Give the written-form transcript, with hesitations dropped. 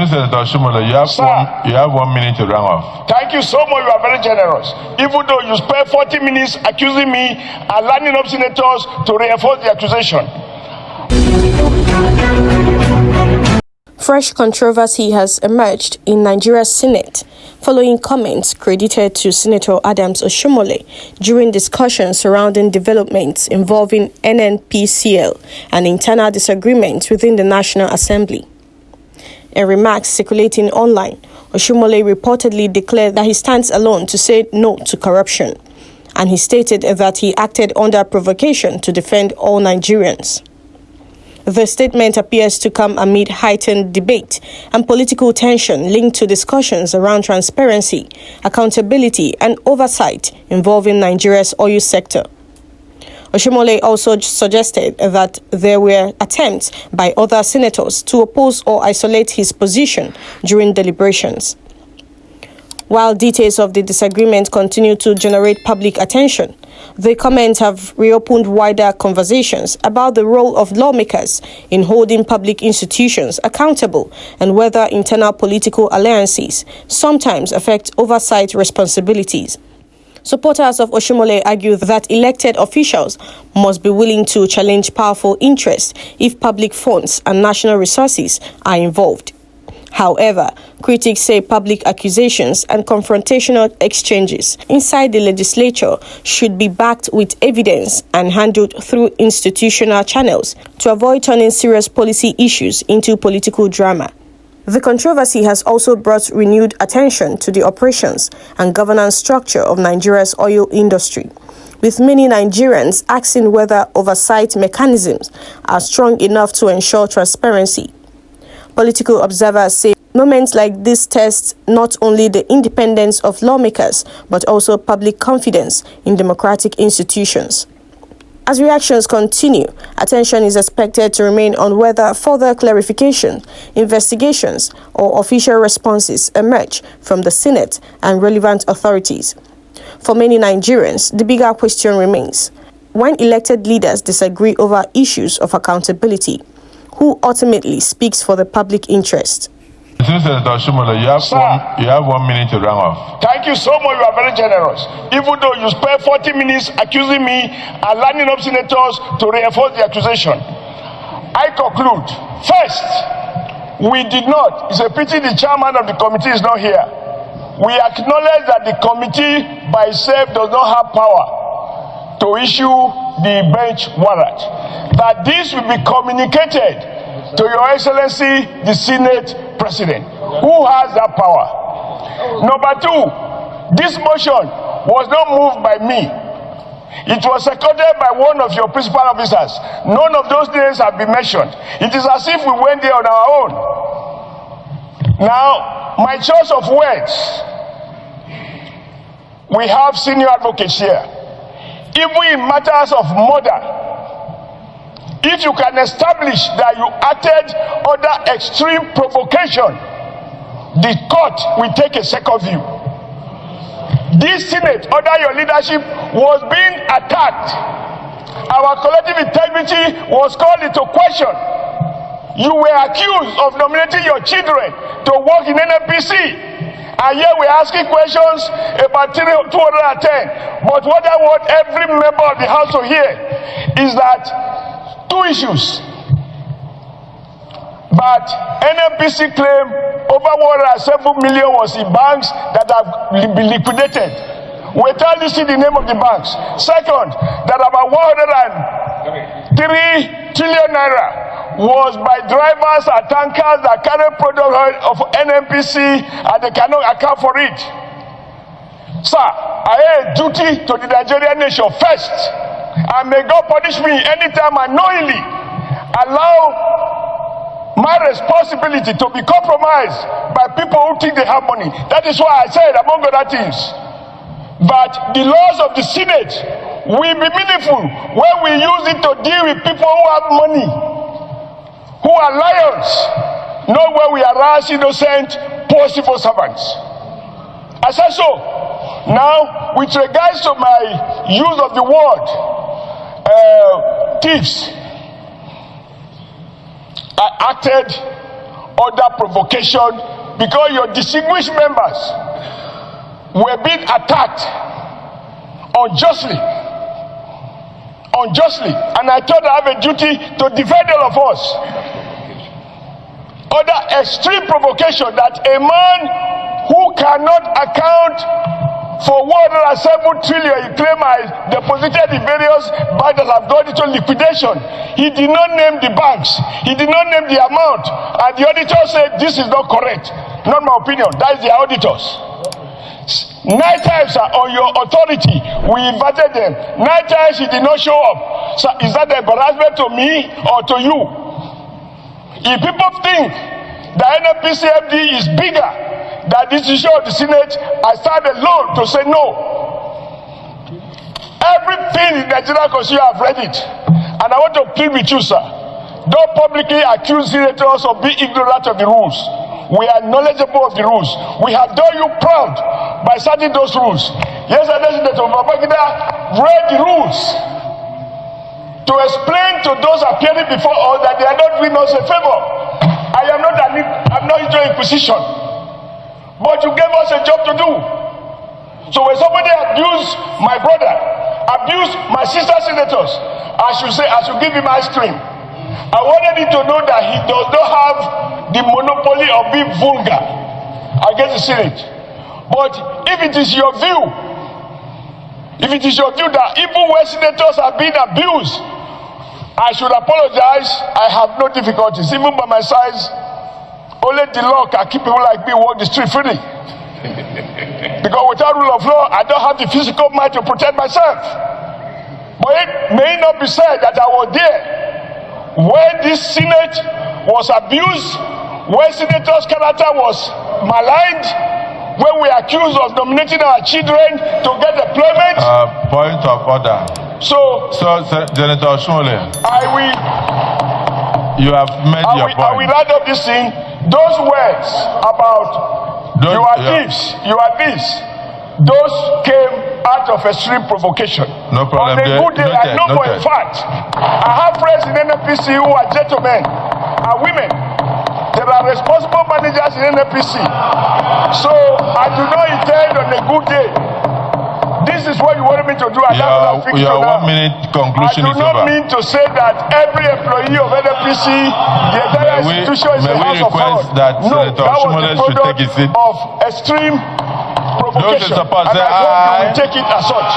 Senator Oshimole, you have 1 minute to round off. Thank you so much. You are very generous. Even though you spent 40 minutes accusing me and lining up senators to reinforce the accusation. Fresh controversy has emerged in Nigeria's Senate following comments credited to Senator Adams Oshiomhole during discussions surrounding developments involving NNPCL and internal disagreements within the National Assembly. In remarks circulating online, Oshimole reportedly declared that he stands alone to say no to corruption, and he stated that he acted under provocation to defend all Nigerians. The statement appears to come amid heightened debate and political tension linked to discussions around transparency, accountability, and oversight involving Nigeria's oil sector. Oshimole also suggested that there were attempts by other senators to oppose or isolate his position during deliberations. While details of the disagreement continue to generate public attention, the comments have reopened wider conversations about the role of lawmakers in holding public institutions accountable and whether internal political alliances sometimes affect oversight responsibilities. Supporters of Oshimole argue that elected officials must be willing to challenge powerful interests if public funds and national resources are involved. However, critics say public accusations and confrontational exchanges inside the legislature should be backed with evidence and handled through institutional channels to avoid turning serious policy issues into political drama. The controversy has also brought renewed attention to the operations and governance structure of Nigeria's oil industry, with many Nigerians asking whether oversight mechanisms are strong enough to ensure transparency. Political observers say moments like this test not only the independence of lawmakers, but also public confidence in democratic institutions. As reactions continue, attention is expected to remain on whether further clarification, investigations, or official responses emerge from the Senate and relevant authorities. For many Nigerians, the bigger question remains: when elected leaders disagree over issues of accountability, who ultimately speaks for the public interest? Senator Oshimole, you have 1 minute to round off. Thank you so much. You are very generous. Even though you spent 40 minutes accusing me and lining up senators to reinforce the accusation. I conclude. First, we did not. It's a pity the chairman of the committee is not here. We acknowledge that the committee by itself does not have power to issue the bench warrant. That this will be communicated to Your Excellency, the Senate President, who has that power. Number two, this motion was not moved by me. It was seconded by one of your principal officers. None of those names have been mentioned. It is as if we went there on our own. Now, my choice of words, we have senior advocates here. Even in matters of murder, if you can establish that you acted under extreme provocation, the court will take a second view. This Senate, under your leadership, was being attacked. Our collective integrity was called into question. You were accused of nominating your children to work in NNPC. And here we're asking questions about 210. But what I want every member of the House to hear is that two issues. But NNPC claim over 107 million was in banks that have been liquidated. Without listing the name of the banks. Second, that about 103 trillion naira was by drivers and tankers that carry product of NNPC and they cannot account for it. Sir, I have a duty to the Nigerian nation first. And may God punish me anytime I knowingly allow my responsibility to be compromised by people who think they have money. That is why I said, among other things, that the laws of the Senate will be meaningful when we use it to deal with people who have money, who are lions, not when we harass innocent, poor civil servants. I said so. Now, with regards to my use of the word thieves, I acted other provocation because your distinguished members were being attacked unjustly, and I thought I have a duty to defend all of us. Other extreme provocation that a man who cannot account for 107 trillion he claimed I deposited in various banks that have gone into liquidation. He did not name the banks. He did not name the amount. And the auditor said this is not correct. Not my opinion. That is the auditors. 9 times on your authority, we invited them. 9 times he did not show up. So is that an embarrassment to me or to you? If people think that NNPCL is bigger than this issue of the Senate, I stand alone to say no. Everything in the Nigerian Constitution, I've read it. And I want to plead with you, sir. Don't publicly accuse senators of being ignorant of the rules. We are knowledgeable of the rules. We have done you proud by citing those rules. Yesterday, Senator Babangida read the rules to explain to those appearing before us that they are not doing us a favor. I'm not into inquisition, but you gave us a job to do. So when somebody abused my brother, abused my sister senators, I should give him ice cream. I wanted him to know that he does not have the monopoly of being vulgar against the Senate. But if it is your view that even when senators are being abused, I should apologize, I have no difficulties. Even by my size, only the law can keep people like me walk the street freely. Because without rule of law, I don't have the physical mind to protect myself. But it may not be said that I was there when this Senate was abused, when Senator's character was maligned, when we are accused of nominating our children to get employment. Point of order. So Senator Oshimhole, you have made your point. I will add up this thing. Those words about you are this, those came out of extreme provocation. No problem. On a good day, I know for a fact, I have friends in NNPC who are gentlemen and women. There are responsible managers in NNPC. So I do not intend on a good day. This is what you wanted me to do. Your 1 minute conclusion is over. I do not mean to say that every employee of NNPC, the entire institution is a house of God. No, that was the product of extreme provocation. And I hope you will take it as such.